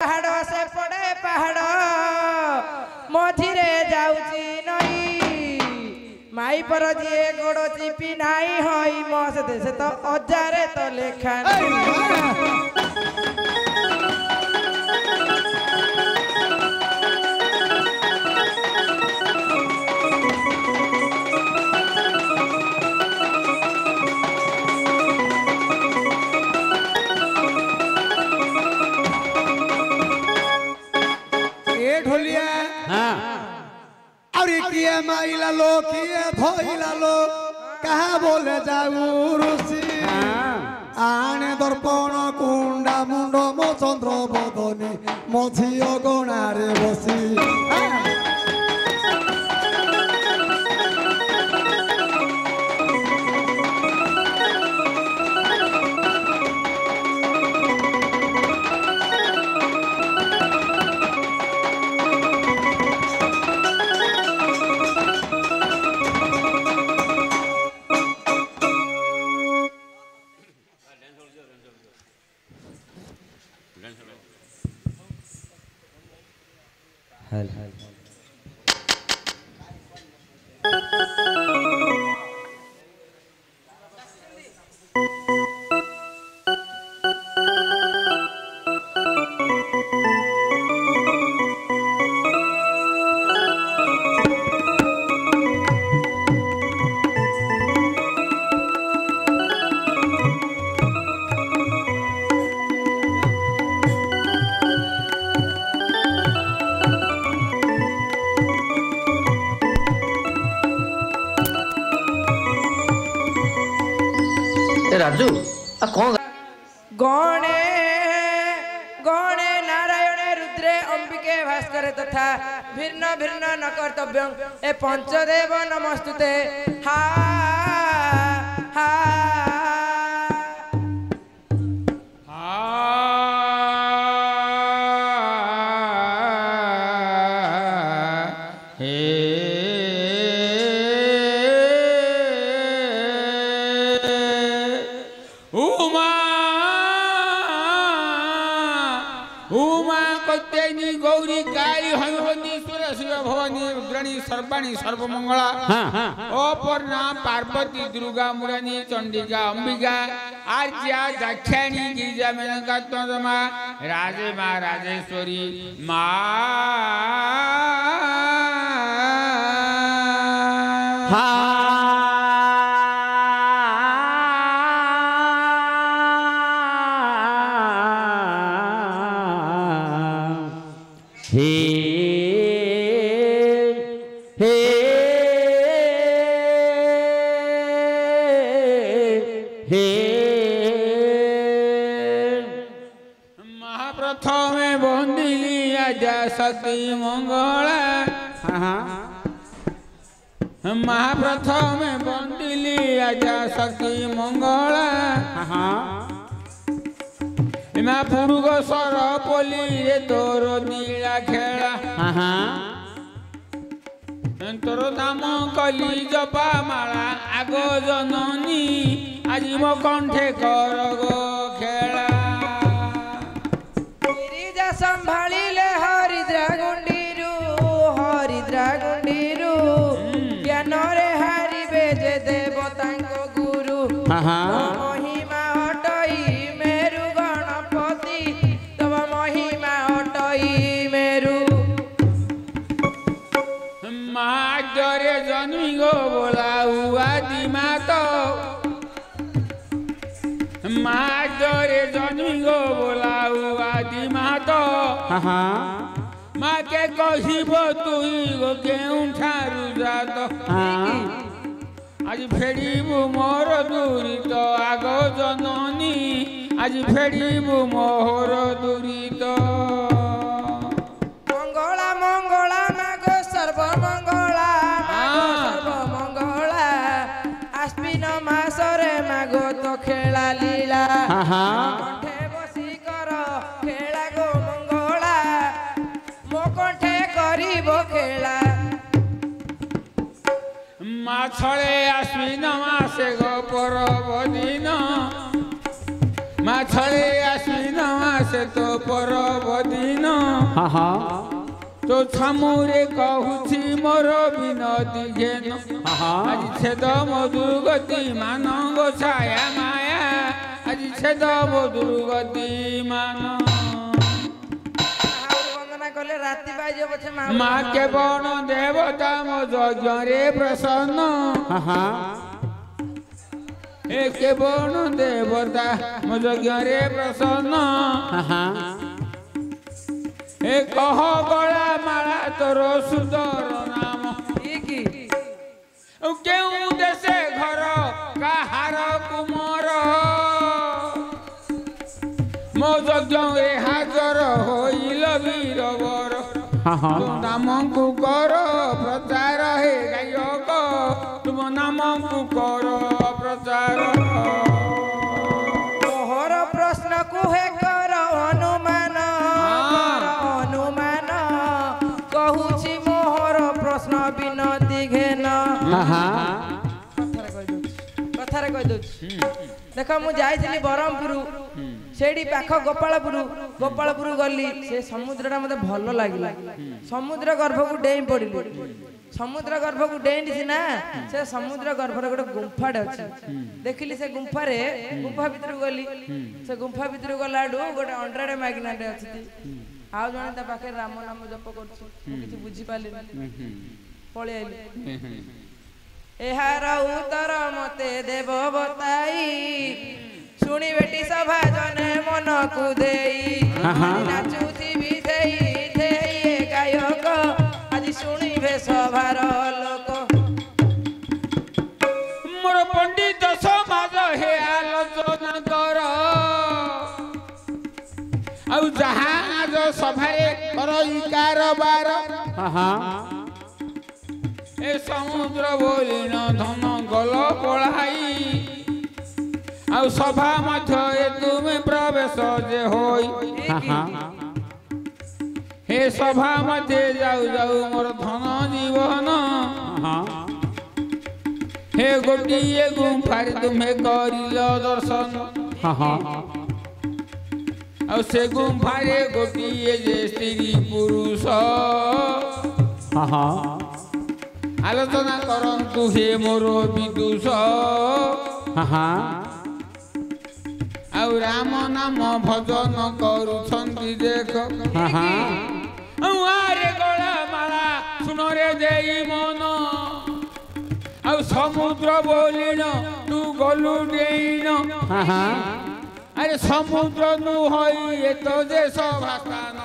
पहाड़ से पड़े पहाड़ मझिरे जाउची नई माई पर जी गोड़ चिपी नाई हई मस देश तो अजारे तो लेखा किए माइला लो किए धोइला लो कहा बोले जाऊ ऋषि आने दर्पण कुंडा मुंड मो चंद्र बदनी मझी अगणारे बसी राजू कौन गणे गणे नारायण रुद्रे अंबिके भास्कर तथा भिन्न भिन्न न कर्तव्य ए पंचदेव नमस्तुते हा हा सर्वाणी सर्वमंगला अपर्णा पार्वती दुर्गा मुरानी चंडिका अंबिका आर्या दाक्षायणी गिरिजा मेनका तमा राजे माँ राजेश्वरी सती मंगला महाप्रथम बंदिली आजा सती मंगला इमा पुरुग सर पोली रे तोर नीला खेला तोर नाम कली जपा माला आगो जननी आज मो कंठे कर गो खेला संभाळिले हरिद्रा गुंडीरू ज्ञानरे हारिबे जे देवतांको गुरु महिमा हटई मेरु गणपति तब महिमा हटई मेरु माजरे जन्मी गो बोलाऊ आदि मातो माजरे जन्मी गो बोलाऊ आदि मातो माँ के कहब तुई गो केउठारू जात आज फेड़बू मोर दूरी तो आग जननी आज फेड़बू मोर दूरी तो मंगला मंगला मागो सर्वमंगला सर्वमंगला आश्विन मासरे मागो तो खेला लीला कंठे बसी कर खेला गो मंगला मो कंठे करिबो खेला माछळे आश्विन मासे गो परब दिन माछळे आश्विन मासे से तो परबदिन हाँ हाँ तो छामुरे कहूछि मोर बिनती घेन आज छेद मधुगति मानव छाया माया आज छेद मधुगति मान वंदना कले राति बाजे पछे माँ के बण देवता मो यज्ञ प्रसन्न एक बण देवता मो यज्ञ प्रसन्न ए कह गला माला तोर सुदर नाम केउ देशे घर काहार कुमर मो यज्ञ हाजर होइल वीरवर तु नाम को कर प्रचार हे गायक तुम नाम को कर प्रचार मोहर प्रश्न को हे कर अनुमान कहूछि मोहर प्रश्न बिनती घेन कथारे कहि दउछि देख मु जाइছিলি बरहमपुर सेठी पाख गोपालपुर गली से समुद्रटा मते भल लागिला समुद्र गर्भ को डेई पड़िली समुद्र गर्भ को डेई ना से समुद्र गर्भ रे गोटे गुंफाटे अछि देखिली से गुंफा भितर गली से गुंफा भितर गलाडू गोटे अंडराडे मागिनाटे अछि आ जने ता पाखे राम नाम जप करछु किछि बुझी पाली पळे आइली एहार उत्तर मते देव बताई सुनी बेटी सभा जने मन को देई नाचुथी भी देई गायक आज सुनी भे सभार लोक मोर पंडित समाज हे आलोचना कर आ जहाज सभारे करई कारबार ए समुद्र बोलिन धन गल पढ़ाई आ सभा मध्य तुम प्रवेश जे होई हे सभा मध्य जाऊ जाऊ मोर धन जीवन हे गोटिए गुंफार तुम्हें करिल दर्शन आ से गुंफारे गोटिए जे स्त्री पुरुष आलोचना करंतु हे मोर विदुष आउ राम नाम भजन करुछंती देख आरे गला माला सुन रे देई मन आउ समुद्र बोलिन तू गलु देइन अरे समुद्र नु होई ए तो जे सभा स्थान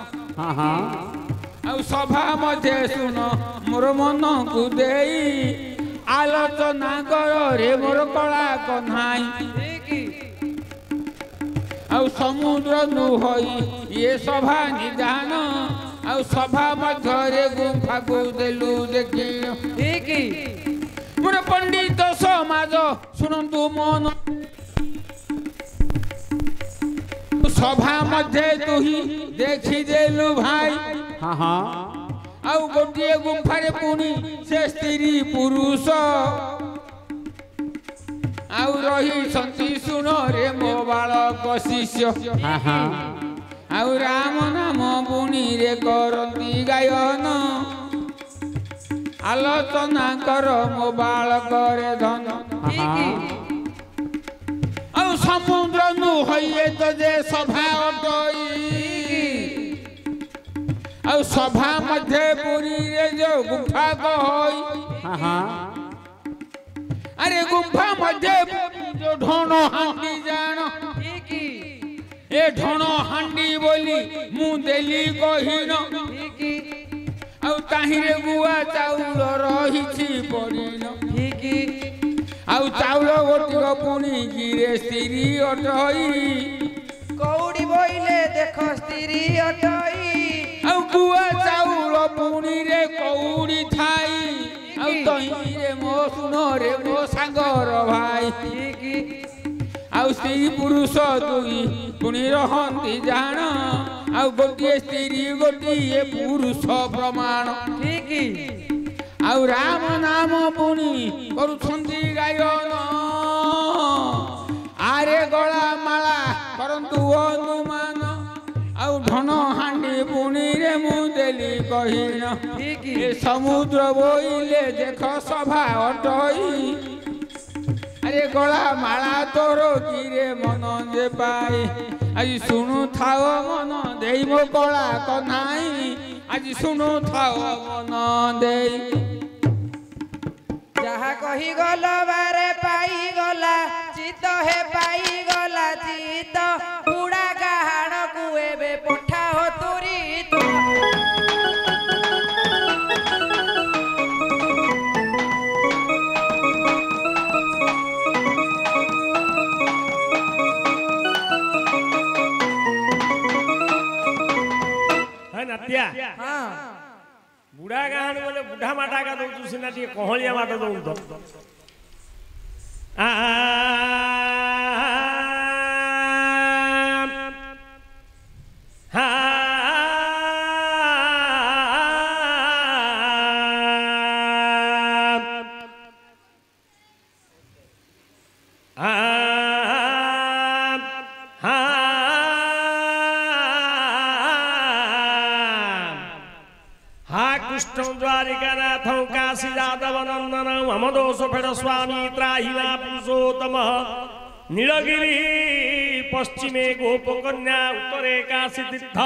आउ सभा मध्य सुन मोर मन को देई आलोचना कर रे मोर कला कन्हाई आउ समुद्र नु होई ये सभा निधान आउ सभा मध्य रे गुंफा को देलु देखि मोर पंडित समाज सुनंतु मन सभा मध्य तू ही देखि देलु भाई आउ गोटिए गुंफारे पुनी से स्त्री पुरुष आउ रही संति सुन रे मो बालक शिष्य आउ राम नाम पुनी रे करती गायन आलोचना कर मो बालक रे धन आउ समुद्र नु होइए तो जे सभा अटई आउ सभा मध्य पुरी रे जो गुंफा कहई अरे गुंफा मध्य जो ढोनो हांडी जान ए ढोनो हांडी बोली मु देली कहिन आउ ताहिरे गुआ चाउल रहिछि पड़िन आउ चाउल गोटिक पुणी गिरे स्त्री अटई कौड़ी बोइले देख स्त्री अटई आउ गुआ चाउल पुणी रे कौड़ी थाई आउ तही रे मो सुन रे मो सागर भाई आउ स्त्री पुरुष दुई पुणी रहंती जान आउ गोटिए स्त्री गोटिए पुरुष प्रमाण आउ राम नाम पुणी करुछंती गायन आरे गला माला करंतु अनुमान ଧନ ହାଣ୍ଡି ପୁଣିରେ ମୁଁ ଦେଲି କହିନ ଠିକ୍। ଏ ସମୁଦ୍ର ବୋଇଲେ ଦେଖ ସଭା ଅଟଇ ଆରେ ଗଳା ମାଳା ତୋର କିରେ ମନ ଯେ ପାଏ ଆଜି ଶୁଣୁଥାଅ ମନ ଦେଇ ମୋ କଳା କହ୍ନାଇ ଆଜି ଶୁଣୁଥାଅ ମନ ଦେଇ ଯାହା କହିଗଲ ବାରେ ପାଇଗଲା ଚିତ ହେ ପାଇଗଲା ଚିତ ବୁଢ଼ା ଗାହାଣକୁ ଏବେ ପଠାଅ ତୁରିତ। नातिया हाँ बुढ़ा गाहन बोले बुढ़ा माटा का दो सीना टी कहलिया माटा दो तो काशी यादव नंदन अमदोष फेड़ स्वामी त्राहिला पुरुषोत्तम नीलगिरी पश्चिमे गोपकन्या उत्तरे काशी तीर्थ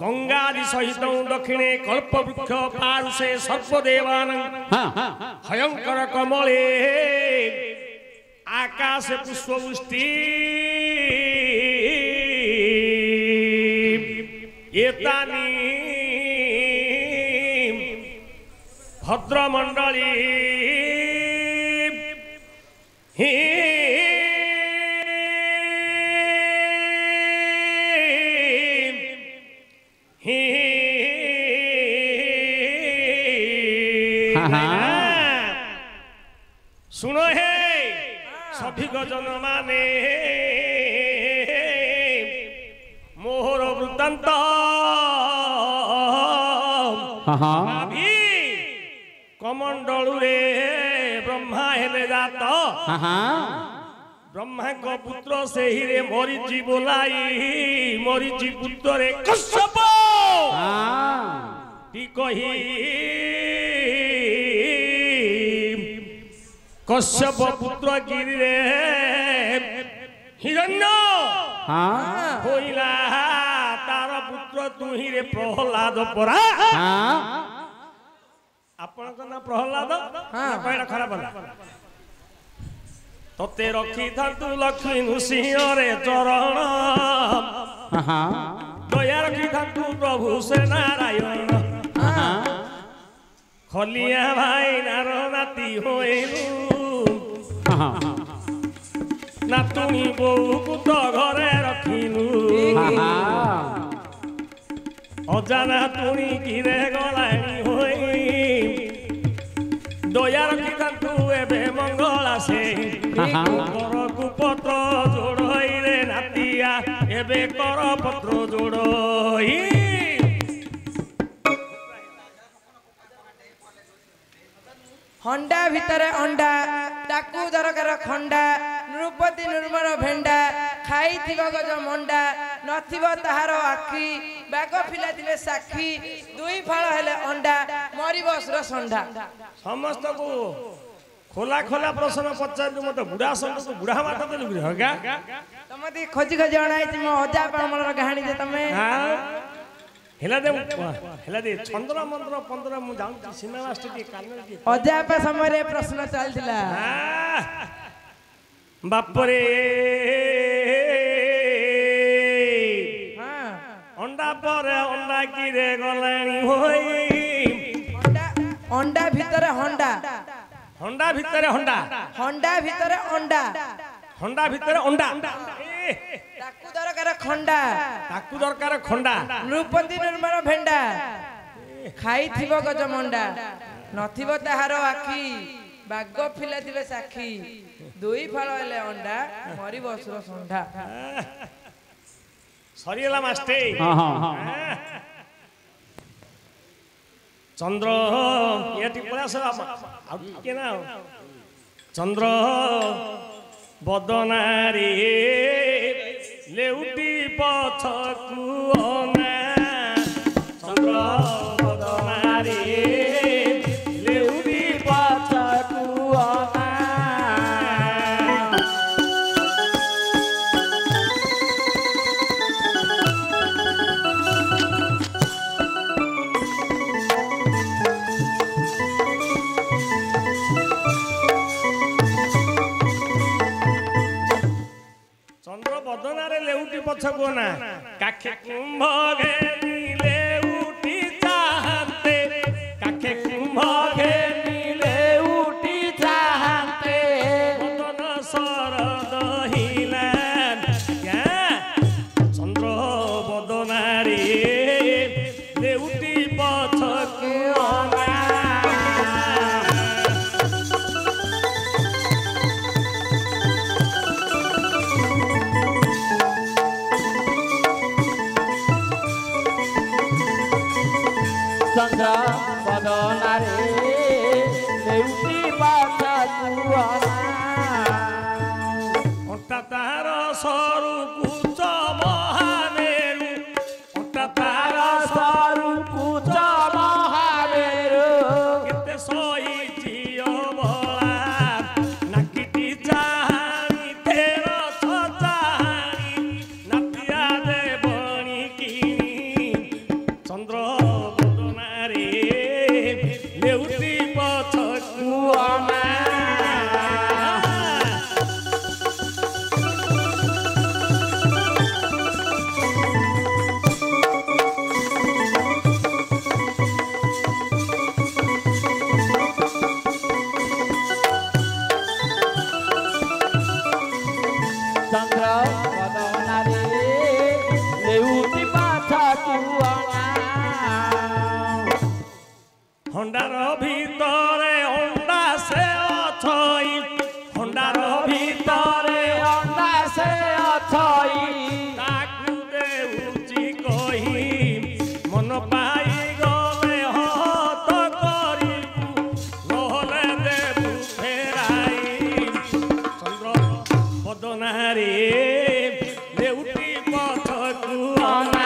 गंगादि सहित दक्षिणे कल्पवृक्ष पारुषे सर्वदेवान भयंकर कमले आकाश पुष्पवृष्टि एतानि भद्रमंडली सुनो हे सभी गजन माने मोहर वृत्तांत कमंडलू रे ब्रह्मा हेले जात ब्रह्मा को पुत्र से ही रे मरीचि बोलाई मरीचि पुत्र रे कश्यप ती कही कश्यप पुत्र गिरी रे हिरण्य होइला तार पुत्र तू ही रे प्रहलाद परा आपण का ना प्रहलाद ना खराब तोते रखी तू लक्ष्मी नृसिंह रे चरण दया रखी तू प्रभु से नारायण खलिया भाई नार नाती होइलु नातुणी बोऊ को तो घरे रखिलु अजाना तुणी किरे गलाणी होई दया रखी तू एबे मंगला से करकु पत्र जोड़ई रे नातिया एबे कर पत्र जोड़ई हंडा भितरे अंडा ताकू दरकार खंडा नृपति निर्मल भेंडा खाई गज मंडा नथिब ताहार आखि बाग फिला दिले साखी दुई फल हेले अंडा मरिब सुर संडा समस्त को खोला खोला प्रश्न पचार मत बुढ़ा संग को बुढ़ा माता देलु हगा तमती खोजी खोजी अणाई मो अजा पामलर कहानी जे तमे हेला दे चंद्र मंत्र 15 मु जाऊ सिनेमा स्टूडियो कान अजा पे समय रे प्रश्न चलतिला बापरे हां अंडा पर अंडा की रे गलाणी होई अंडा भितरे हंडा हंडा भितरे हंडा हंडा भितरे अंडा हंडा भितरे अंडा ताकू दरकार खंडा ताकू दरकार खंडा नृपति निर्मल भेंडा खाई गज मंडा नथिब ताहार आखि बाग फिला दिले साखी दुई फल हेले अंडा मरी बसुर संडा सरीला मास्टे चंद्र ये टिपला सब के ना चंद्र बदनारी ଲେଉଟି ପଛକୁ ଅନା ଚନ୍ଦ୍ର ବଦନାରେ ଲେଉଟି ପଛକୁ ଅନା ବଦନାରେ ଲେଉଟି ପଛକୁ ନା କାଖେ କୁମ୍ଭ ଘେନି ଲେଉଟି ଚାହାନ୍ତେ କାଖେ କୁମ୍ଭ ଘେନି ଲେଉଟି ଚାହାନ୍ତେ ବଦନ ଶରଦ ହିଲା ଚନ୍ଦ୍ର ବଦନାରେ ଲେଉଟି ପଛକୁ ଅନା ଚନ୍ଦ୍ର ବଦନାରେ ଲେଉଟି ପଛକୁ ଅନା ଅଣ୍ଟା ତାର ସରୁ କୁଚ ମହାମେରୁ ଅଣ୍ଟା ତାର ସରୁ କୁଚ ମହାମେରୁ କେତେ ସହିଛି ଅବଳା ନାକିଟି ଚାହାଣି ତେର ଚାହାଣି ନାତିଆ ଦେବଣି କିଣି ଚନ୍ଦ୍ର ବଦନାରେ ଲେଉଟି ପଛକୁ ଅନା ଚନ୍ଦ୍ର ବଦନାରେ ଲେଉଟି ପଛକୁ ଅନା ହଣ୍ଡାର ଭିତରେ ଅଣ୍ଡା ସେ ଅଛଇ ହଣ୍ଡାର ଭିତରେ ଅଣ୍ଡା ସେ ଅଛଇ ତାକୁ ଦେଉଛି କହି ମନ ପାଇ ଗଲେ ହତ କରିବୁ ନହେଲେ ଦେବୁ ଫେରାଇ ଚନ୍ଦ୍ର ବଦନାରେ ଲେଉଟି ପଛକୁ ଅନା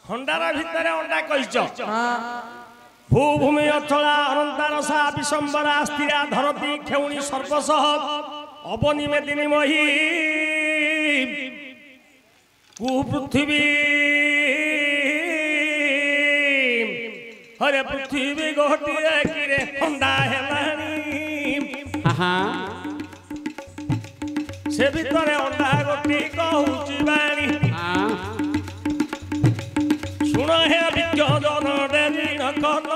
ହଣ୍ଡାର ଭିତରେ ଅଣ୍ଡା କହିଛ ଭୂଭୂମି ଅଚଳା ଅନନ୍ତାରସା ବିଶମ୍ବରା ସ୍ଥିରା ଧରତୀ ଖେଉଣି ସର୍ବସହ ଅବନି ମେଦିନୀ ମହି କୁପୃଥିବୀ ହରେ ପୃଥିବୀ ଗୋଟିଏ କିରେ ହଣ୍ଡା ହେଲାଣି ସେ ଭିତରେ ଅଣ୍ଡା ଗୋଟି କହୁଛି ବାଣୀ ଶୁଣ ହେ ବିଜ୍ଞଜନ ରେଣ କନ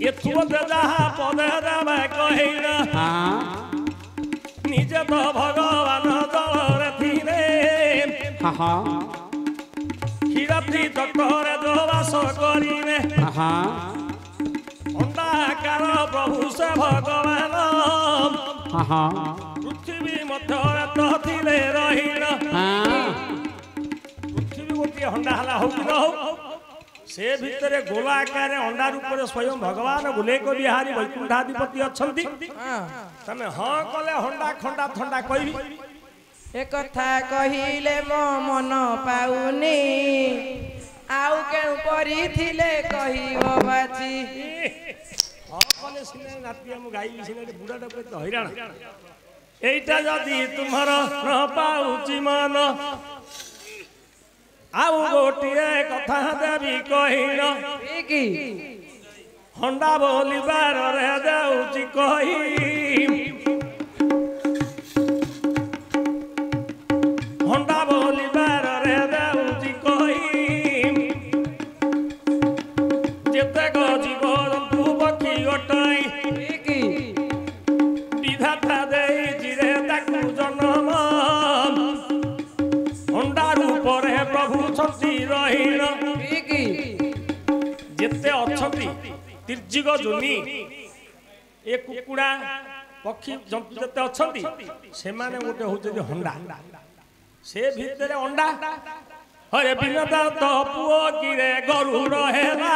ଏଥୁମତେ ଯାହା ପଦେ ଦେବେ କହିଲ ନିଜେ ତ ଭଗବାନ ଜଳରେ ଥିଲେ କ୍ଷୀରତି ତଟରେ ବାସ କରିବେ ଅଣ୍ଡାକାର ପ୍ରଭୁ ସେ ଭଗବାନ ପୃଥିବୀ ମଧ୍ୟରେ ତ ଥିଲେ ରହିଲ ଗୋଟିଏ ହଣ୍ଡା ହେଲା ହଉ କି ନ ହଉ ସେ ଭିତରେ ଗୋଲାକାରରେ ଅଣ୍ଡା ରୂପରେ ସ୍ୱୟଂ ଭଗବାନ ଗୁଲେକ ବିହାରୀ ବୈକୁଣ୍ଠାଧିପତି ଅଛନ୍ତି ତମେ ହଁ କଲେ ହଣ୍ଡା ଖଣ୍ଡା ଥଣ୍ଡା କହିବି ଏ କଥା କହିଲେ ମୋ ମନ ପାଉନି ଆଉ କେଉଁ ପରିଥିଲେ କହିବ ବାଜି ହଁ କଲେ ସିନା ନାତି ମୁଁ ଗାଇବି ସିନା ବୁଢ଼ାଟା କେତେ ହଇରାଣ এইটা যদি তোমার ন পাউছি মন আউ গোটিয়ে কথা দেবি কহিল হন্ডা বলিবার রে দেউছি কহি হন্ডা বলিবার রে দেউছি কহি যেতে জীবন তু পক্ষী অটাই বিধাতা দেই জিরে তাকু জন্ম कहिन ठीक जेते अछंती तिर्जिग जोनी ए कुकुड़ा पक्षी जंतु जेते अछंती से माने गोटे होते हंडा से भितर अंडा हरे बिनता तो पुओ गिरे गरुड़ हेला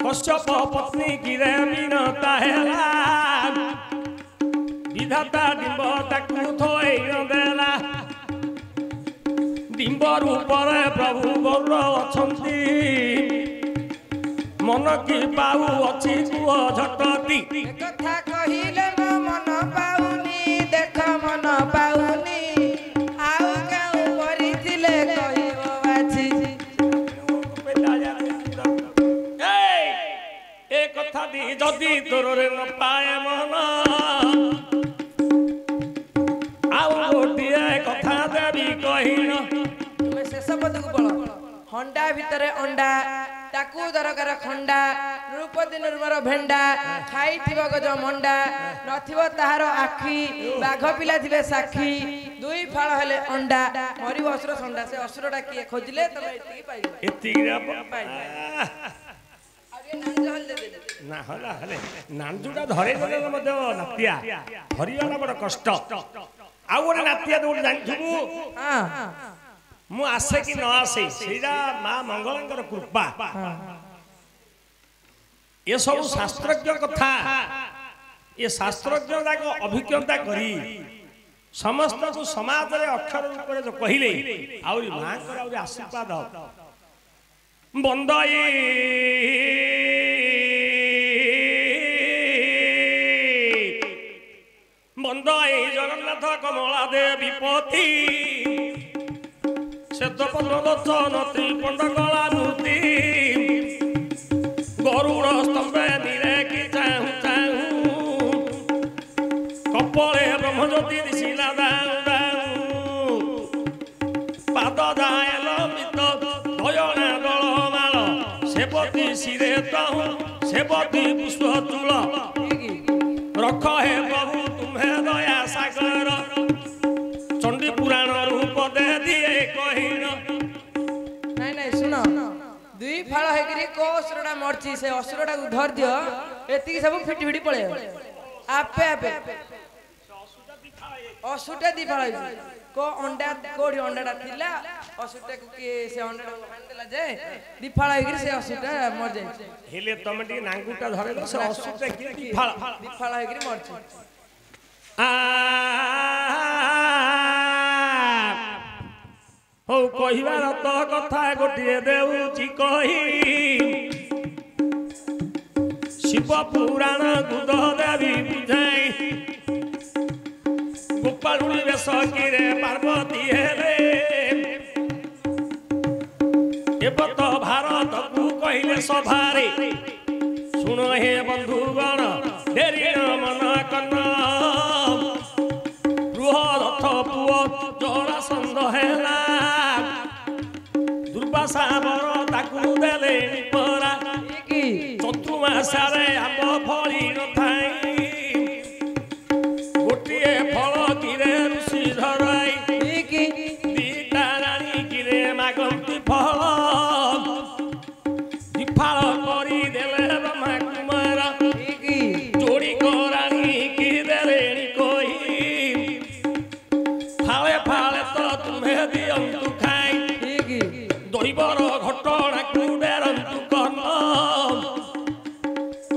कश्यप पत्नी गिरे बिनता हेला विधाता डिंब ताकू थोई देला डिंब रूपर प्रभु गौर अछंती मन की पाऊ अच्छी कुह झटती कथा कहिले मो मन पाउनी देख मन पाउनी आउ केउ मरिथिले कहिबो बाछि ए कथा दी जदी तोरे न पाए मन आउ गोटिए कथा देवी कहिन तुमे शेष पदକୁ पळ हंडा भितरे अंडा ताकू दरकार खंडा रूपदी निर्मर भेंडा खाइथिबो गज मंडा नथिबो ताहार आखी बाघ पिला थिबे साखी दुई फाळ हेले अंडा मरिबो असुर संडा से असुरटा किए खोजिले तमे एतिकी पाइबो एतिरा अरे नांजल दे ना हला हले नांजुडा धरे गले मध्य नातिया हरियाला बड़ कष्ट आ गोटे नातिया दौड़ जानिथबु हां मु आसे कि न आसे सेरा मां मंगलंकर कृपा ये सब शास्त्रज्ञ कथा ये शास्त्रज्ञ जाक अभिज्ञता करी समस्त को समाज रे अक्षर ऊपर जो कहिले आउरी मां कर आउरी आशीर्वाद बंदई बंदई जगन्नाथ कमला देवी पति श्वेतपद्मलोचनती पंडकला मूर्ति गरुड़ स्तंभे निरेखि चाहू चाहू कपड़े ब्रह्मज्योति दिशिला दाऊ दाऊ पाद जाए लंबित दयना दलमाल सेवती शिरे तहु सेवती पुष्प चूल रख हे प्रभु तुम्हें दया सागर चंडी पुराण रूप दे दिए कहिन नहीं नहीं सुनो दुई फाळ हेकरी को असुरटा मरची से असुरटा को धर दियो एतिकी सब फिटी फिटी पळे आपे आपे असुरटा दी फाळ को अंडा कोडी अंडाटा थिला असुरटा को के से अंडाटा हान देला जे दी फाळ हेकरी से असुरटा मर जाय हेले तमटी नांगुटा धरे से असुरटा की दी फाळ हेकरी मरची हो कहिबार तो कथा गोटिए देउची कही शिव पुराण गुद देवी बुझाई गोपालुनी बेश किरे पार्वती हेले एबत भारत को कहिले सभारे सुन हे बंधुगण डेरी मन कन्न बृहरथ पुओ जड़ा संद हेला दुर्वासा बर ताकू देले परा चतुर्मासारे आंब फली न थाई गोटिए फल किरे ऋषि धराई दीटा रानी किरे मागंती फल दिफाल करी देले ब्रह्मा कुमार जोड़ी करानी की देले कोई फाले फाले तो तुम्हें दियंतु खाई दईबर घटना कुडेरंतु कर्ण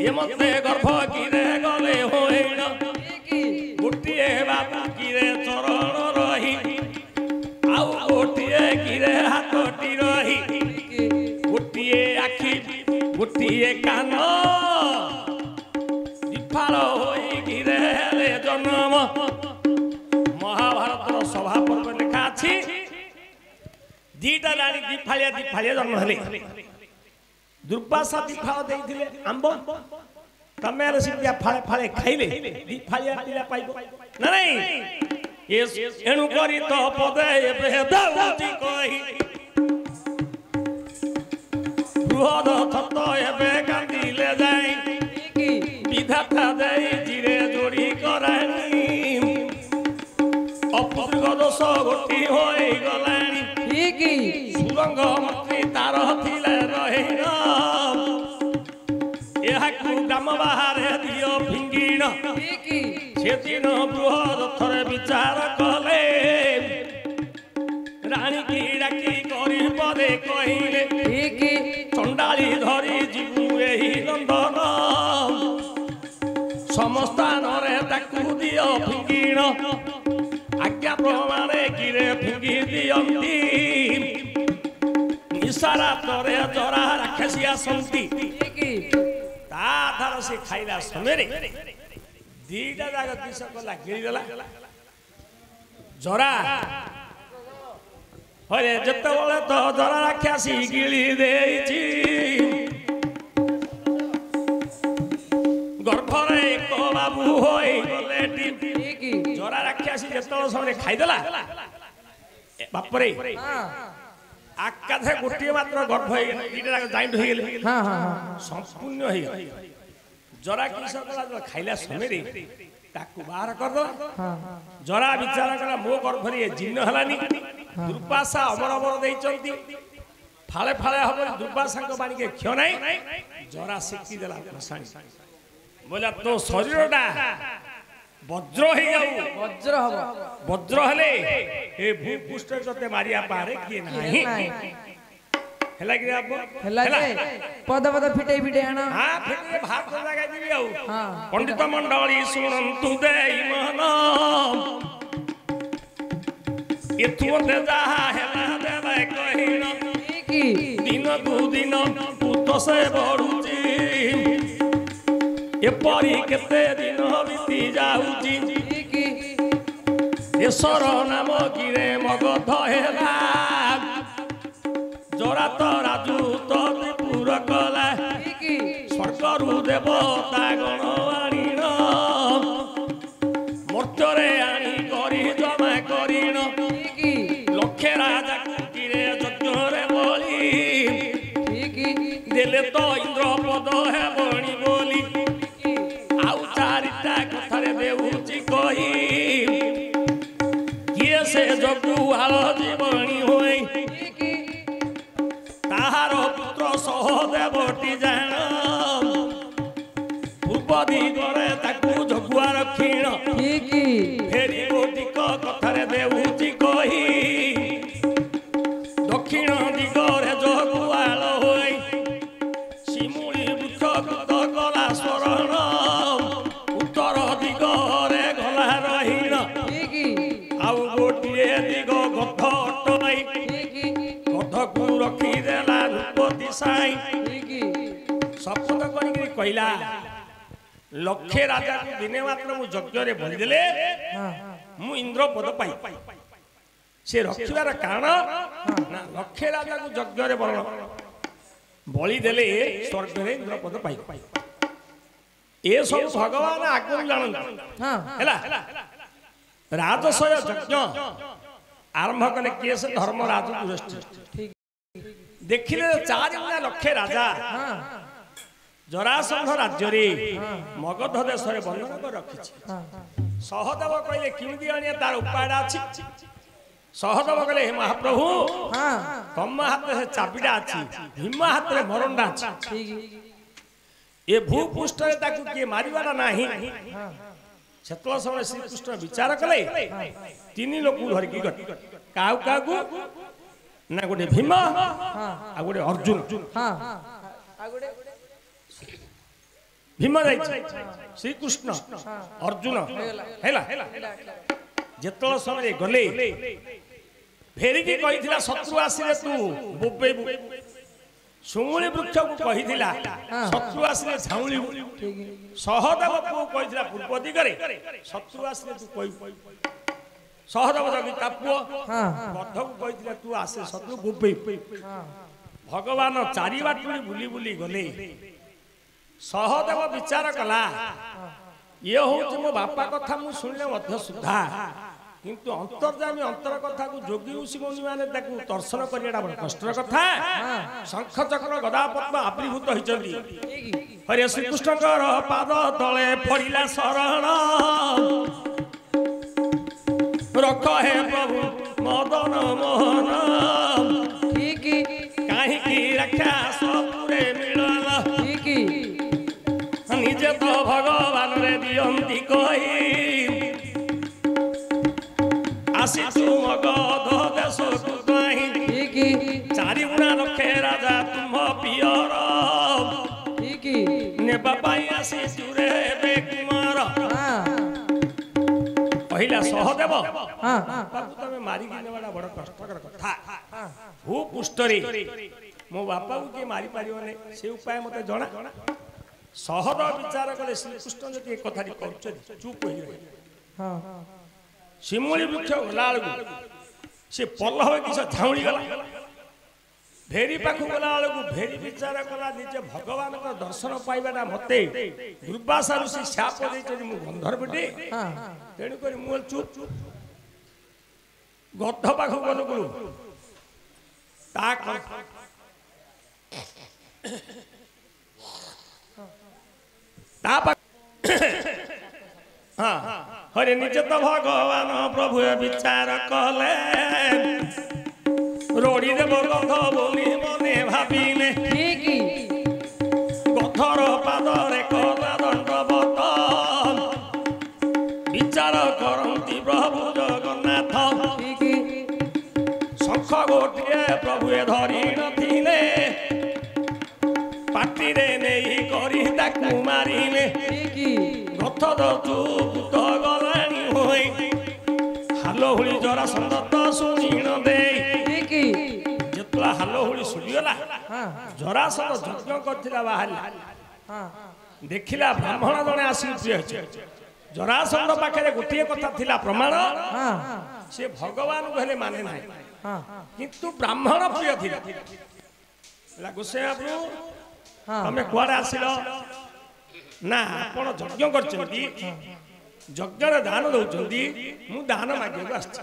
ये मते गर्भ किरे गले होइन गोटिए बाबू किरे चरण रही आउ गोटिए किरे हाथटी रही गोटिए आखि गोटिए कान विफल होई किरे हेले जन्म महाभारत सभा पर्व लिखा अछि दीटा रानी दीफालिया जन्म हेले दुर्वासा दीफाल देइथिले आंब तमे रसिया फाळे फाळे खाइले दीफालिया पिला पाइबो ना नहीं ये एणु करी तो पदे भेदाउची कहि बृहद थत एबे कांदिले जाई विधाता देई जिरे जोड़ी करानी अपुर्ग दोष गोटी होई गलानी ठीक ସୁରଙ୍ଗ ମନ୍ତ୍ରୀ ତାର ଥିଲେ ରହିଣ ଏହାକୁ ଗ୍ରାମ ବାହାରେ ଦିଅ ଫିଙ୍ଗିଣ ठीक ସେଦିନ ବୃହଦ ଥରେ ବିଚାର କଲେ ରାଣୀକି ଡାକି କରି ପଦେ କହିଲେ ठीक ଚଣ୍ଡାଳି ଧରି ଯିବୁ ଏହି ନନ୍ଦନ ସମସ୍ତାନରେ ତାକୁ ଦିଅ ଫିଙ୍ଗିଣ ଆଜ୍ଞା ପ୍ରମାଣେ କିରେ ଫିଙ୍ଗି ଦିଅନ୍ତି ନିଶାରାତରେ ଜରା ରାକ୍ଷସୀ ଆସନ୍ତି ठीक ତା ଧାର ସେ ଖାଇଲା ସମୟରେ ଦିଟା ଯାକ କିସ କଲା ଗିଳିଦେଲା ଜରା ହରେ ଯେତେବେଳେ ତ ଜରା ରାକ୍ଷସୀ ଗିଳି ଦେଇଛି ଗର୍ଭରେ ଏକ ବାବୁ ହୋଇଗଲେ ठीक ଜରା ରାକ୍ଷସୀ ଯେତେବେଳେ ସମୟରେ ଖାଇଦେଲା ବାପରେ ଆକାଧେ ଗୋଟିଏ ମାତ୍ର ଗର୍ଭ ହେଇଗଲା ଦିଟା ଯାକ ଜାଇଣ୍ଟ ହେଇଗଲେ हाँ हाँ हाँ ସମ୍ପୂର୍ଣ୍ଣ ହେଇଗଲା ଜରା କିସ କଲା ଖାଇଲା ସମୟରେ ତାକୁ ବାହାର କରିଦେଲା ଜରା ବିଚାର କଲା ମୋ ଗର୍ଭରେ ଏ ଜିନ୍ନ ହେଲାନି ଦୁର୍ବାସା ଅମର ଅମର ଦେଇଛନ୍ତି ଫାଳେ ଫାଳେ ହବ ଦୁର୍ବାସାଙ୍କ ବାଣିକେ କ୍ଷୟ ନାହିଁ ଜରା ଶିଖି ଦେଲା ବୋଲା ତୋ ଶରୀରଟା ବଜ୍ର ହେଇଯାଉ वज्र हब ବଜ୍ର ହେଲେ ଏ ଭୂପୃଷ୍ଠ ତତେ ମାରିବା ପାରେ କିଏ ନାହିଁ ହେଲା କି ହେଲା ଯେ ପଦ ପଦ ଫିଟେଇ ଫିଟେଇ ଆଣ ହଁ ଫିଟେ ଭାତ ଜାଗା ଯିବି ଆଉ ହଁ ପଣ୍ଡିତ ମଣ୍ଡଳୀ ଶୁଣନ୍ତୁ ଦେଇ ମନ ଏଥୁ ମତେ ଯାହା ହେଲା ଦେବେ କହିଣ ठीक ଦିନକୁ ଦିନ ପୁତ ସେ ବଢୁଛି ଏପରି କେତେ ଦିନ ବିତି ଯାଉଛି ठीक ଦେଶର ନାମ କିରେ ମଗଧ ହେଲା ଜରା ତ ରାଜୁ ତ ତ୍ରିପୁର କଲା ठीक ସ୍ୱର୍ଗରୁ ଦେବତା ଗଣ ଆଣିଣ ମର୍ତ୍ତ୍ୟରେ ଆଣି କରି ଜମା କରିଣ ठीक ଲକ୍ଷେ ରାଜା କୁଟିରେ ଯଜ୍ଞରେ ବଳି ठीक ଦେଲେ ତ ଇନ୍ଦ୍ର ପଦ ହେବଣି ବୋଲି ଆଉ ଚାରିଟା କଥାରେ ଦେଉଛି କହି କିଏ ସେ ଜଗୁଆଳ ଜୀବଣୀ ହୋଇ ठीक ତାହାର ପୁତ୍ର ସହଦେବଟି ଜାଣ ପୂର୍ବ ଦିଗରେ ତାକୁ ଜଗୁଆ ରଖିଣ ठीक ଫେରି ଗୋଟିକ କଥାରେ ଦେଉଛି କହି ଦକ୍ଷିଣ ଦିଗରେ ଜଗୁଆଳ ହୋଇ ଶିମୁଳି ବୃକ୍ଷ କୃତ ଗଲା ସ୍ମରଣ ଉତ୍ତର ଦିଗରେ ଗଲା ରହିଣ ठीक ଆଉ ଗୋଟିଏ ଦିଗ ଗଧ ଅଟଣାଇ ठीक ଗଧକୁ ରଖିଦେଲା ରୂପତି ସାଇ ठीक ଶପଥ କରିକି କହିଲା ଲକ୍ଷେ ରାଜାକୁ ଦିନେ ମାତ୍ର ମୁଁ ଯଜ୍ଞରେ ବଳିଦେଲେ ମୁଁ ଇନ୍ଦ୍ର ପଦ ପାଇ ସେ ରଖିବାର କାରଣ ନା ଲକ୍ଷେ ରାଜାକୁ ଯଜ୍ଞରେ ବଳିଦେଲେ ସ୍ୱର୍ଗରେ ଇନ୍ଦ୍ର ପଦ ପାଇ ଏସବୁ ଭଗବାନ ଆଗରୁ ଜାଣନ୍ତି हाँ ହେଲା ରାଜସୟ ଯଜ୍ଞ ଆରମ୍ଭ କଲେ କିଏ ସେ ଧର୍ମରାଜ ଯୁଧିଷ୍ଠିର ଦେଖିଲେ 4 ଲକ୍ଷେ ରାଜା हाँ ଜରାସନ୍ଧ ରାଜ୍ୟରେ ମଗଧ ଦେଶରେ ବର୍ଣ୍ଣନ କରି ରଖିଛି ସହଦେବ କହିଲେ କେମିତି ଆଣିବା ତାର ଉପାୟଟା ଅଛି ସହଦେବ କହିଲେ ହେ ମହାପ୍ରଭୁ हाँ ତମ ହାତରେ ସେ ଚାବିଟା ଅଛି ଭୀମ ହାତରେ ମରଣ୍ଡା ଅଛି ठीक ଏ ଭୂପୃଷ୍ଠରେ ତାକୁ କିଏ ମାରିବାର ନାହିଁ ସେତେବେଳେ ସମୟରେ ଶ୍ରୀକୃଷ୍ଣ ବିଚାର କଲେ 3 ଲୋକକୁ ଧରିକି ଗଲେ କାହାକୁ କାହାକୁ ନା ଗୋଟେ ଭୀମ ଆଉ ଗୋଟେ ଅର୍ଜୁନ हाँ ଭୀମ ଯାଇଛି ଶ୍ରୀକୃଷ୍ଣ ଅର୍ଜୁନ ହେଲା ଯେତେବେଳେ ସମୟରେ ଗଲେ ଫେରିକି କହିଥିଲା ଶତ୍ରୁ ଆସିଲେ ତୁ ବୋବେଇବୁ ଶୁଙ୍ଗୁଳି ବୃକ୍ଷକୁ କହିଥିଲା ଶତ୍ରୁ ଆସିଲେ ଝାଉଁଳିବୁ ସହଦେବକୁ କହିଥିଲା ପୂର୍ବ ଦିଗରେ ଶତ୍ରୁ ଆସିଲେ ତୁ କହିବୁ ସହଦେବ ଜଗି ତା ପୁଅ ଗଧକୁ କହିଥିଲା ତୁ ଆସେ ଶତ୍ରୁ ବୋବେଇବୁ ଭଗବାନ 4 ବାଟୁଳି ବୁଲି ବୁଲି ଗଲେ ସହଦେବ ବିଚାର କଲା ଇଏ ହଉଛି ମୋ ବାପା କଥା ମୁଁ ଶୁଣିଲେ ମଧ୍ୟ ସୁଧା କିନ୍ତୁ ଅନ୍ତର୍ଯାମୀ ଅନ୍ତର କଥାକୁ ଯୋଗୀ ଋଷି ମୁନି ମାନେ ତାକୁ ଦର୍ଶନ କରିବାଟା ବଡ଼ କଷ୍ଟର କଥା ଶଙ୍ଖ ଚକ୍ର ଗଦା ପଦ୍ମ ଆବିର୍ଭୂତ ହୋଇଛନ୍ତି ହରେ ଶ୍ରୀକୃଷ୍ଣଙ୍କର ପାଦ ତଳେ ପଡ଼ିଲା ଶରଣ ରଖ ହେ ପ୍ରଭୁ ମଦନ ମୋହନ ଶେଷକୁ କାହିଁ ଚାରି ଗୁଣା ଲକ୍ଷେ ରାଜା ତୁମ ପିଅର ନେବା ପାଇଁ ଆସି ଚୁରେ ଏବେ କୁମାର କହିଲା ସହଦେବ ବାପାକୁ ତମେ ମାରିକି ନେବାଟା ବଡ କଷ୍ଟକର କଥା ଭୂପୃଷ୍ଠରେ ମୋ ବାପାକୁ କିଏ ମାରିପାରିବନି ସେ ଉପାୟ ମତେ ଜଣା ସହଦେବ ବିଚାର କଲେ ଶ୍ରୀକୃଷ୍ଣ ଯଦି ଏ କଥାଟି କରୁଛନ୍ତି ଚୁପ୍ ହୋଇ ରହିଲେ ଶିମୁଳି ବୃକ୍ଷ ଗଲା ବେଳକୁ ସେ ପଲ ହୋଇକି ସେ ଧାଉଁଳି ଗଲା ଭେରି ପାଖକୁ ଗଲା ବେଳକୁ ଭେରି ବିଚାର କଲା ନିଜେ ଭଗବାନଙ୍କ ଦର୍ଶନ ପାଇବାଟା ମତେ ଦୁର୍ବାସା ଋଷି శాପ ଦେଇଛନ୍ତି ମୁଁ ଗନ୍ଧର୍ବଟି ତେଣୁକରି ମୁଁ ଚୁପ୍ ଗଧ ପାଖକୁ ଗଲୁ ତା হরে নিজে তো ভগবান প্রভু বিচার কলে রড়ি দেব গন্ধ বলি মনে ভাবিলে গন্ধর পাদরে কলা দণ্ডবত বিচার করন্তি প্রভু জগন্নাথ শঙ্খ গোটিয়ে প্রভুয়ে ধরি নথিলে পাটিরে নেই করি তাকু মারিলে গথ চুপ গলানি হই হালো হুড়ি জরা সন্দত শুনিণ দেই যেতলা হালো হুড়ি শুনিগলা জরাসন্ধ যজ্ঞ করছিলা বাহারিলা দেখিলা ব্রাহ্মণ জনে আসি প্রিয় জরাসন্ধ পাখে গোটিয়ে কথা থিলা প্রমাণ সে ভগবান হেলে মানে নাই কিন্তু ব্রাহ্মণ প্রিয় থিলা গোসাই বাবু তুমি কুয়াড়ে আসিল না আপন যজ্ঞ করছেন যজ্ঞরে দান দৌঁচ্ছেন মু দান মাগিବାକୁ আসছি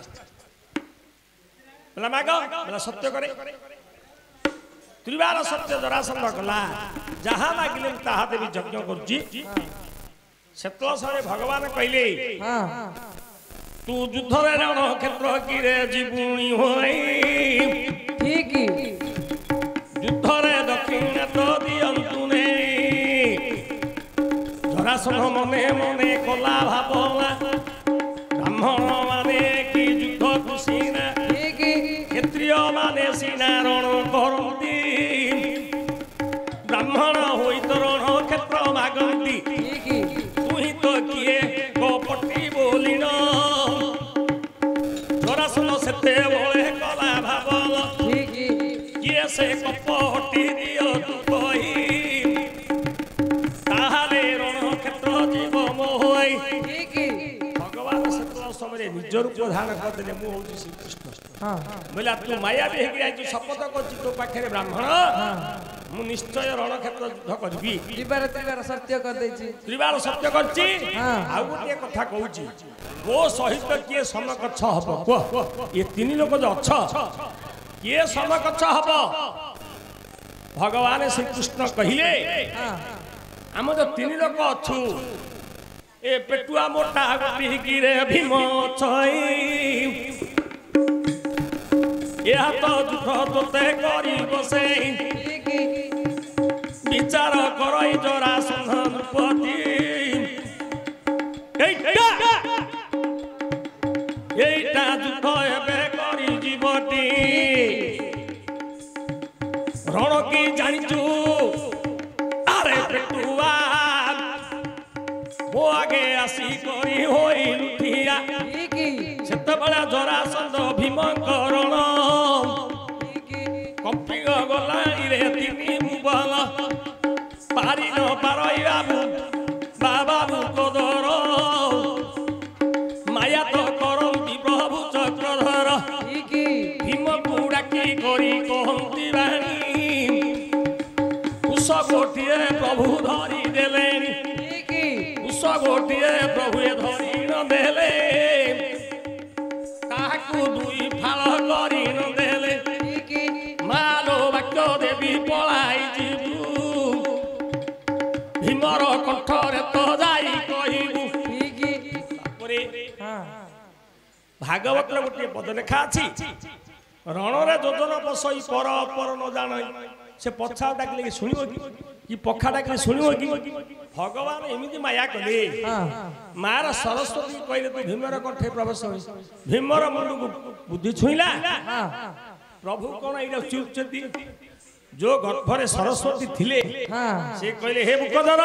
বলা মাগ বলা সত্য করে ত্রিবার সত্য জরাসন্ধ কলা যাহা মাগিলে তাহা দেবী যজ্ঞ করছি সেতল সময় ভগবান কইলে তু যুদ্ধরে রণ ক্ষেত্র কিরে জীবুণী হই যুদ্ধরে দক্ষিণ তো দিয়ন্তু জরাসন্ধ মনে মনে কলা ভাবনা ব্রাহ্মণ মানে কি যুদ্ধ খুশি না ক্ষত্রিয় মানে সিনা রণ করন্তি ব্রাহ্মণ হইত রণ ক্ষেত্র মাগন্তি তুই তো কিয়ে কপটি বলিন জরাসন্ধ সেতেବେଳେ কলা ভাবল কিয়ে সে কপটি দিও তু কহি তাহলে রণক্ষেত্র জীব মোহই ভগবান সেতল সময় নিজ রূপ ধারণ করদেলে মু হଉଛି শ্রীকৃষ্ণ বলে তু মায়াবী ହେଇକି ଯାଇଛୁ ଶପଥ କରିଛୁ ତୋ ପାଖରେ ବ୍ରାହ୍ମଣ ମୁଁ ନିଶ୍ଚୟ ରଣକ୍ଷେତ୍ର ଯୁଦ୍ଧ କରିବି ତ୍ରିବାର ସତ୍ୟ କରିଦେଇଛି ତ୍ରିବାର ସତ୍ୟ କରିଛି ଆଉ ଗୋଟିଏ କଥା କହୁଛି ମୋ ସହିତ କିଏ ସମକକ୍ଷ ହବ କୁହ ଏ ତିନି ଲୋକ ଯେ ଅଛ କିଏ ସମକକ୍ଷ ହବ ଭଗବାନ ଶ୍ରୀକୃଷ୍ଣ କହିଲେ ଆମ ଯୋଉ ତିନି ଲୋକ ଅଛୁ ଏ ପେଟୁଆ ମୋଟା ଗୋଟିକିରେ ଭୀମ ଛଇ ଏ ହାତ ଯୁଦ୍ଧ ତୋତେ କରିବ ସେଇ বিচার করই জরাসন্ধ নৃপতি এইটা যুদ্ধ এবে করি জীবটি রণ কি জানিছু আরে পেটুয়া মো আগে আসি করি হই লুঠিয়া সেতবেলা জরাসন্ধ ভীমকরণ কম্পি গলাই রে তিনি মুবল পারি ন পারই বাবু কদর মায়া তো করন্তি প্রভু চক্রধর ভীমকু ডাকি করি কহন্তি বাণী কুশ গোটিয়ে প্রভু ধরি দেলে কুশ গোটিয়ে প্রভুয়ে ধরি ন দেলে তাহাকু দুই ফাল করি ন দেলে মালো বাক্য দেবী পলাই ଯିବୁ ভীমর কণ্ঠরে তো যাই কহিবু তারপরে ভাগবতর গোটিয়ে পদ লেখা আছে রণরে যোজন বসই পর অপর ন জানাই से पछा डाकिले कि सुनिबो कि पखा डाकिले सुनिबो कि भगवान एमिति माया कले मार सरस्वती कहले तू भीमर कंठे प्रवेश भीमर मुंड को बुद्धि छुईला प्रभु कोन एटा चुपचती जो गर्भरे सरस्वती थिले से कहले हे बुकधर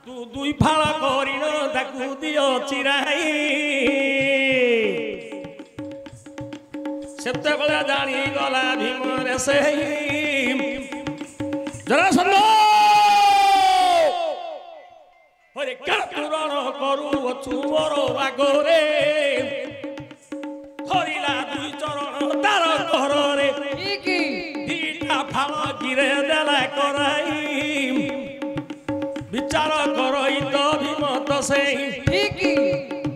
तू दुई फाळ करिन ताकू दियो चिराई सेते बेला जानी गला भीमरे से जरासंध हरे कातुरण करू अछु मोर आगरे हरिला दुई चरण तार घरे दीटा फाळ गिरे देला कराई विचार करई तो भीमत से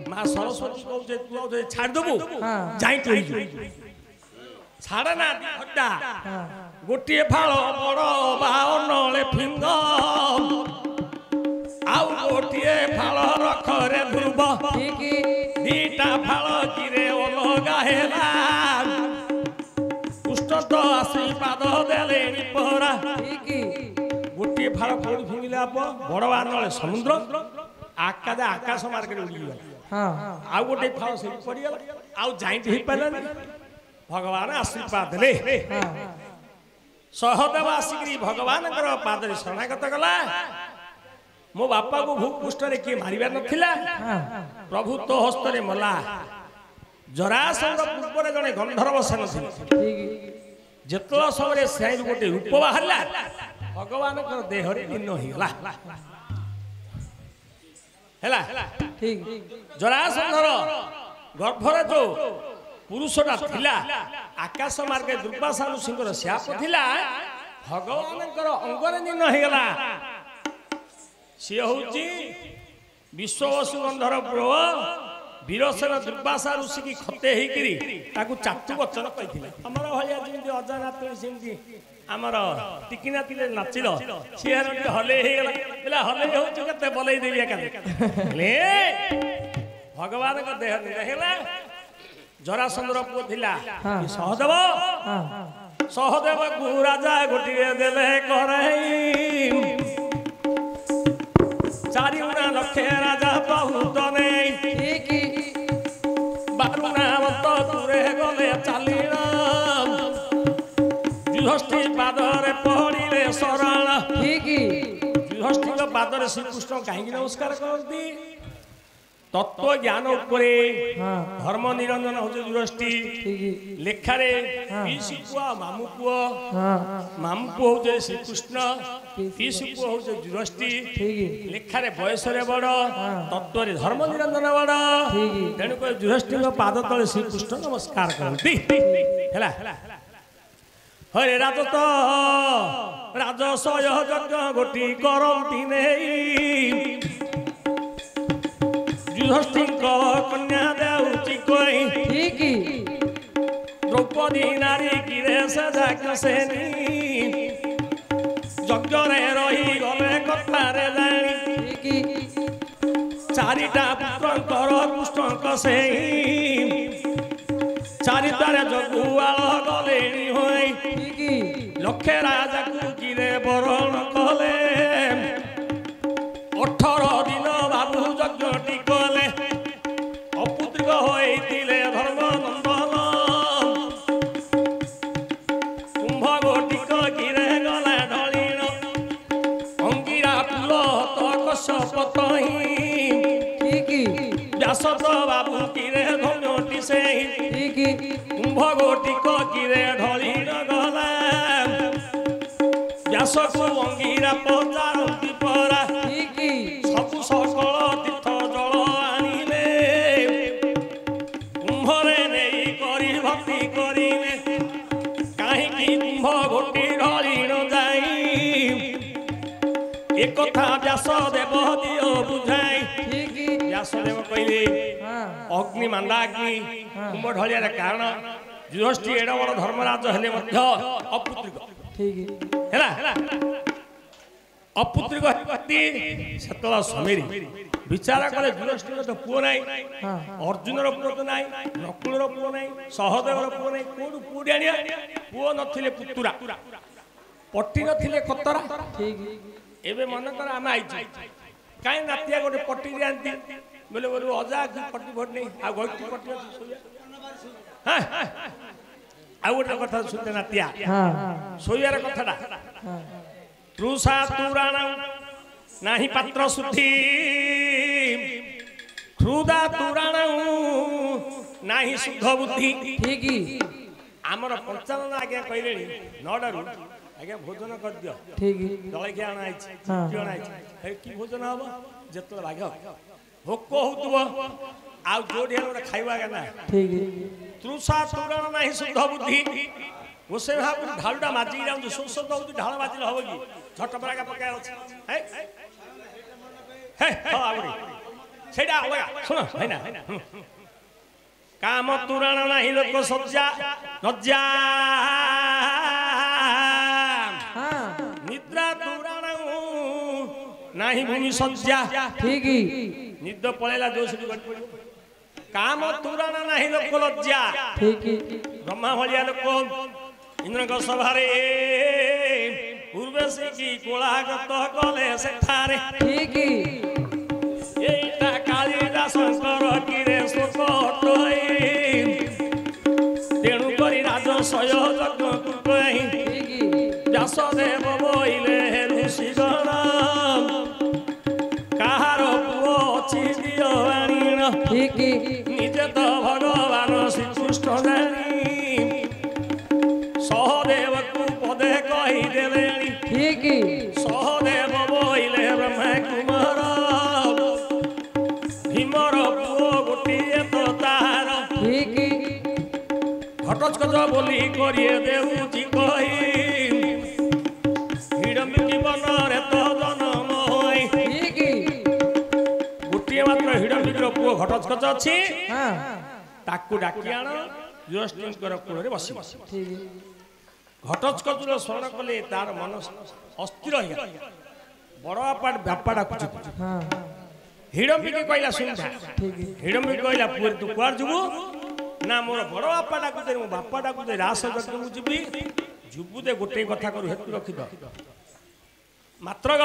मां सरस्वती कहू तू छाड़ देबू जाई कहि छाड़ ना हड्डा गोटे फाळ बड़ बावनले फिंग आउ गोटे फाळ रखरे ध्रुव दीटा फाळ गिरे अलगा हेला पुष्ट तो आशीर्वाद देले परा गोटे फाळ कोडी फिंगिला बड़ बावनले समुद्र आकाश मार्ग उड़ी गला आउ गोटे फाळ से पड़ी गला आउ जाई ही पालन भगवान आशीर्वाद देले सहदेव आसिकरी भगवान पाद शरणागत गला मो बापा को भूख पुष्ट किए मारिबार नथिला प्रभु तो हस्तरे मला जरासंध पूर्व जड़े गंधर्व सेन जेतला समय से गोटे रूप बाहरला भगवान देह लीन होगा जरासंधर गर्भरे जो पुरुषटा थिला आकाश मार्गे दुर्वासा ऋषिंकर शाप थिला भगवान अंगरे लीन होगा सी हूँ विश्ववसु गंधर्व वीरसेन दुर्वासा ऋषि की खते होकरी चातु वचन कही आमर भाया जमी अजानाथ सेमती आमर टिकिना तिले नाचिल सी हले होगा हले होते बलई देवी भगवान देह है जरासंधर पुओ थिला सहदेव सहदेव को राजा गोटे देले करई चारिउना लक्षे राजा बहुत नहीं बारुना मत दूरे गले चलिल जुहष्टि पादरे पड़िले शरण जुहष्टि पादरे श्रीकृष्ण कहीं नमस्कार करती तत्व ज्ञान उपरे धर्म निरंजन हो जुहष्टि लेखारे पीसी पुआ मामू पुआ हो श्रीकृष्ण पीसी पुआ हो जुहष्टि लेखारे बयस बड़ तत्व धर्म निरंजन बड़ तेणुक जुहष्टि पाद तले श्रीकृष्ण नमस्कार करती हरे राज तो राजसय यज्ञ गोटी करती नहीं जुहष्टि कन्या देउची कोई द्रौपदी नारी गिरे सजा कसेनी यज्ञ रही गले कथारे जानी चारिटा पुत्रंकर कृष्ण कसेई चारिटारे जगुआल गलेनी होई लक्षे राजा को गिरे बरण कले 18 दिन बाबू यज्ञटी कले अपुत्रिक होइतिले धर्मनंदन कुंभ गोटिक गिरे गला ढलिण अंगिरा फूल तो कश्यपतही व्यास बाबू गिरे धन्यटी से कुंभ गोटिक गिरे ढलिण गला व्यास को अंगिरा पचारती परा सबु सकल तीर्थ जल आनिले कुंभरे नहीं करी भक्ति करिले कहीं कुंभ गोटी ढलिण जाई एक कथा व्यास देव दियो बुझाई व्यास देव कहले अग्नि मंदाग्नि कुंभ ढलियार कारण जुहष्टि एडा बड़ धर्मराज हेले मध्य अपुत्रिक अपुत्रिक सेतला समीरी विचार कले जुहष्टि तो पुओ नाई अर्जुनर पुओ तो नाई नकुलर पुओ नाई सहदेवर पुओ नाई कोडु पुओ आनिया पुओ नथिले पुतुरा पट्टी नथिले खतरा ठीक एबे मन कर आम आई काई नातिया गोटे पट्टी आंती बोले बोले अजा की पट्टी भोट नहीं आ गोटी पट्टी हां आ गोटे कथा सुनते नातिया हां सोयार कथाटा तृषा तुराण नाही पात्र सुठी क्षुदा तुराण नाही शुद्ध बुद्धि ठीक आमर 55 आज्ञा कहले 9 डरू आज्ञा भोजन कर दियो ठीक जलखिया आना आइछ हाँ। की आना आइछ हे की भोजन हबो जतल भाग भोक होतबो आ जोडी हेलो खाइबा गाना ठीक तृषा तुराण नाही शुद्ध बुद्धि ओसे भाव ढालडा माजी जाउ सोस तो ढाल माजिल हबो की झट बरागा पकाय अछि हे हे आवड़ी सेडा होगा सुनो है ना काम तुराण नाही लोक सज्जा लज्जा हां निद्रा तुराण नाही भूमि सज्जा ठीक निद पळेला जोसडी गट पड़ी काम तुराण नाही लोक लज्जा ठीक ब्रह्मा भलिया लोक इंद्र को सभारे पूर्वे से की कोलागत कले सेठारे ठीक एटा कालिदा शंकर किरे सुकटई तेणु करी राजसय यज्ञ कुकई व्यासदेव बोइले ऋषिगण काहार पुओ अछि दियो वाणीण ठीक निजे तो भगवान श्रीकृष्ण जानी सहदेव को पदे कहि देलेनी ठीक सहदेव बोइले ब्रह्मा कुमार भीमर पुओ गोटिए तो तार ठीक घटस्कच बोली करिए देउची कहि हिडम्बी बनरे तो जनम होई ठीक गोटिए मात्र हिडम्बीर पुओ घटस्कच अछि हां ताकू डाकी आण युष्टिकर कूଳରେ बसी ठीक घटस्कचर स्मरण कले तार मन अस्थिर हो बड़ बापा डाकुची हां हिडम्बी के कहला सुनता ठीक हिडम्बी कहला पुअर तू कुआर जुबु ना मोर बड़ बापा डाकुते मो बापा डाकुते रास जग मु जिबी जुबु दे गोटे कथा करू हेतु रखि द मात्र ग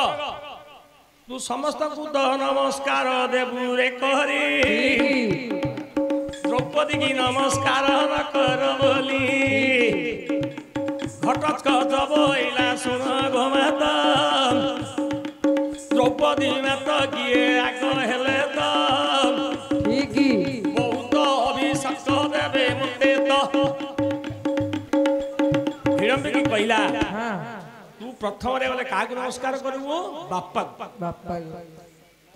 तू समस्त को द नमस्कार देबु रे करी द्रौपदी की नमस्कार न कर बोली घटस्कच बोइला सुन गोमाता द्रौपदी मात किए आग हेले तो ठीक बहुत अभिषेक देवे मते तो हिडम्बी की कहला हां तू प्रथम रे बोले काग नमस्कार करबो बापा बापा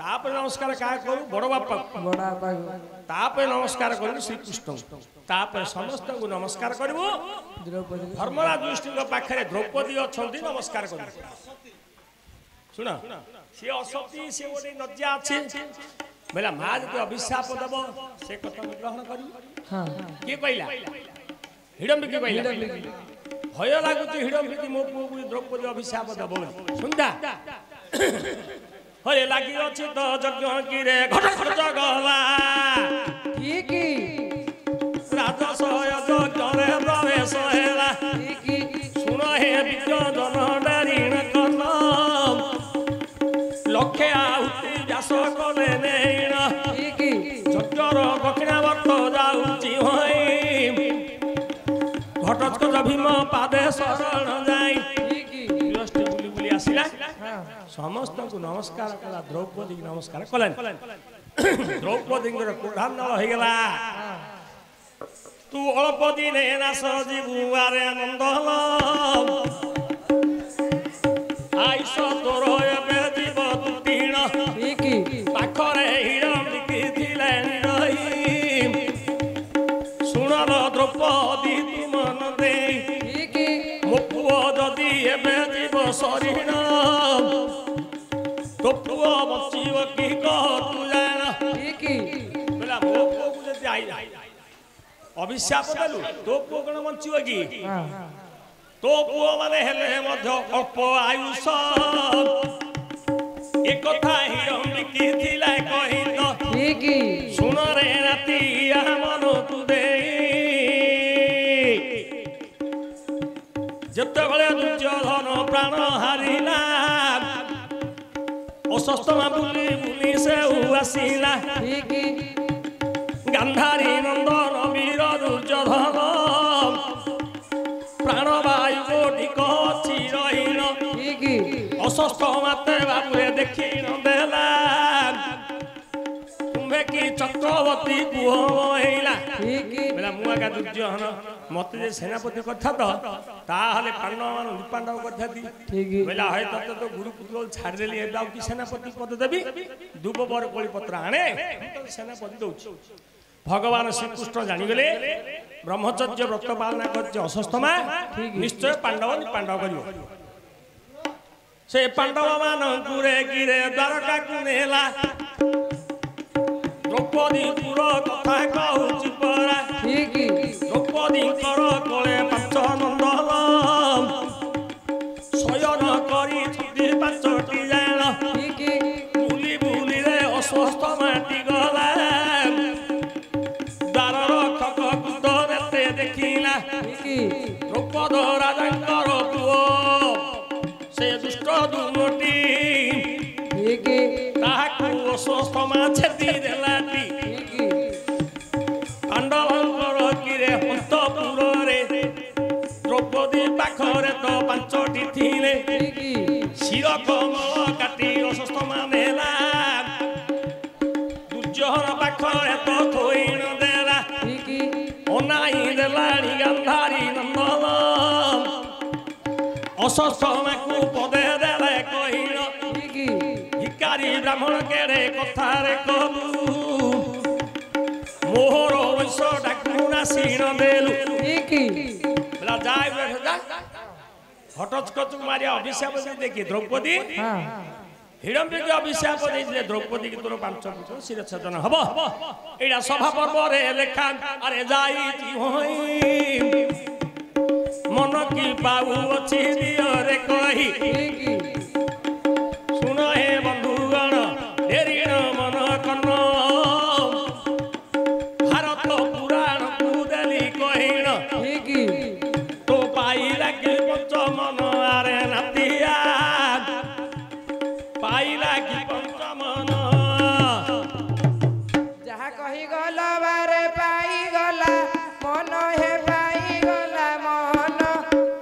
तापर नमस्कार का करू बड़ बापा बड़ा बापा तापर नमस्कार करू श्री कृष्ण तापर समस्त को नमस्कार करबो द्रौपदी धर्मराज युष्टिक पाखरे द्रौपदी अछंती नमस्कार करू सुना से असती से ओडे नज्जा अछि बेला मां जे अभिशाप देबो से कथा ग्रहण करी हां के कहला हिडम्बी के कहला भय लागुची हिडम्बी की मो पुओ द्रौपदी अभिशाप देबो सुनदा हरे लागि अछि त यज्ञ की रे घटस्कच जगला ठीक राजा सय जगरे प्रवेश हेला ठीक सुन हे विज्ञ जन डारिण कन लक्षे आहुति व्यास कले नेण ठीक चक्र दक्षिणावर्त जाउची होई घटस्कच भीम पादे शरण जाई ठीक युष्टि बुली बुली आसिला हां समस्त को नमस्कार कला द्रौपदी की नमस्कार कलन द्रौपदी क्रोधान हो गला तू अल्प दिन नाश जीवु आरे आनंद आइस तोर एबे जीव तुटीण ठीक पाखरे हिडम्बी थिले रही सुनल द्रौपदी तू मन दे ठीक मो पुओ जदि एबे जीव शरीर तो पुओ बचिव की कह तू जान ठीक बोला मो पुओ को जदि आई अभिशाप देलु तो पुओ कोन बचिव की हां तो पुओ माने हेले मध्य अल्प आयुष एक कथा हिडम्बी की थिला कहि तो ठीक सुन रे राती मन तू दे ଯେତେବେଳେ ଦୁର୍ଯ୍ୟୋଧନ ପ୍ରାଣ ହାରିଲା ଅଶ୍ୱତ୍ଥାମା ବୁଲି ବୁଲି ସେ ଆସିଲା ଗାନ୍ଧାରୀ ନନ୍ଦନ ବୀର ଦୁର୍ଯ୍ୟୋଧନ ପ୍ରାଣବାୟୁ କୋଟିକ ଅଛି ରହିଲ ଅଶ୍ୱତ୍ଥାମାତେ ବାବୁରେ ଦେଖି ନ ଦେଲା ତୁମେ କି ଚକ୍ରବର୍ତ୍ତୀ କୁହ ହେଇଲା ବେଲା ମୁଁ ଆକା ଦୁର୍ଯ୍ୟୋଧନ ମତେ ଯେ ସେନାପତି କଥା ତ ତାହେଲେ ପାଣ୍ଡବ ନିପାଣ୍ଡବ କରିଥାନ୍ତି ବେଲା ହଏ ତତେ ତ ଗୁରୁପୁତ୍ର ଛାଡ଼ିଦେଲି ଏବେ ଆଉ କି ସେନାପତି ପଦ ଦେବି ଦୁବ ବର କୋଳି ପତ୍ର ଆଣେ ସେନାପତି ଦଉଛି ଭଗବାନ ଶ୍ରୀକୃଷ୍ଣ ଜାଣିଗଲେ ବ୍ରହ୍ମଚର୍ଯ୍ୟ ବ୍ରତ ପାଳନ କରିଛି ଅଶ୍ୱତ୍ଥାମା ନିଶ୍ଚୟ ପାଣ୍ଡବ ନିପାଣ୍ଡବ କରିବ ସେ ପାଣ୍ଡବ ମାନଙ୍କୁ ଗିରେ ଦ୍ୱାରକାକୁ ନେଲା ଦ୍ରୌପଦୀପୁର କଥା କହୁଛି ପରା ଦ୍ରୌପଦୀଙ୍କର କୋଳେ ପାଞ୍ଚ ନନ୍ଦନ ଶୟନ କରିଛନ୍ତି ପାଞ୍ଚଟି ଜାଣ ବୁଲି ବୁଲିରେ ଅଶ୍ୱତ୍ଥାମାଟି ଗଲା ଦ୍ୱାର ରକ୍ଷକ କୁଦରତେ ଦେଖିଲା ଦ୍ରୌପଦ ରାଜାଙ୍କର ପୁଅ ସେ ଦୁଷ୍ଟ ଦୁର୍ନଟି ତାହାକୁ ଅଶ୍ୱତ୍ଥାମା ଛେଦି ଦେଲାଟି ପାଣ୍ଡବଙ୍କର କିରେ ହନ୍ତପୁରରେ ଦ୍ରୌପଦୀ ପାଖରେ ତ ପାଞ୍ଚଟି ଥିଲେ ଶିର କମଳ କାଟି ଅଶ୍ୱତ୍ଥାମା ନେଲା ଦୁର୍ଯ୍ୟୋଧନ ପାଖରେ ତ ଥୋଇ ନ ଦେଲା ଅନାଇ ଦେଲାଣି ଗାନ୍ଧାରୀ ନନ୍ଦନ ଅଶ୍ୱତ୍ଥାମାକୁ ପଦେ ଦେଲେ କହିଲ ଭିକାରୀ ବ୍ରାହ୍ମଣ କେଡ଼େ କଥାରେ କଲୁ ମୋହର ବଂଶ ଡାକୁଣା ସିଣ ଦେଲୁ ହଟଚକଚ ମାରିଆ ଅଭିଶାପ ଦେଖି ଦ୍ରୌପଦୀ ହିଡମ୍ବିକୁ ଅଭିଶାପ ଦେଇଥିଲେ ଦ୍ରୌପଦୀ କି ତୋର ପାଞ୍ଚ ପୁତ୍ର ଶିରଚ୍ଛେଦନ ହବ ଏଇଟା ସଭା ପର୍ବରେ ଲେଖା ଆରେ ଯାଇଛି ମନ କି ପାଉ ଅଛି ଦିଅରେ କହି ଶୁଣ ହେ ବନ୍ଧୁଗଣ ଡେରିଣ ମନ କନ ଭାରତ ପୁରାଣକୁ ଦେଲି କହିଣ ତୋ ପାଇଲା କି ପଞ୍ଚ ମନ ଆରେ ନାତିଆ ପାଇଲା କି ପଞ୍ଚ ମନ ଯାହା କହିଗଲ ବାରେ ପାଇଗଲା ମନ ହେ ପାଇଗଲା ମନ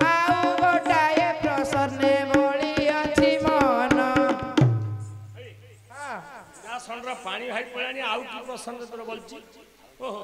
ଆଉ ଗୋଟାଏ ପ୍ରସନ୍ନେ ବଳି ଅଛି ମନ ଷଣ୍ଢର ପାଣି ଭାଇ ପଳାଣି ଆଉ କି ପ୍ରସନ୍ନ ତୋର ବଲଛି ଓହୋ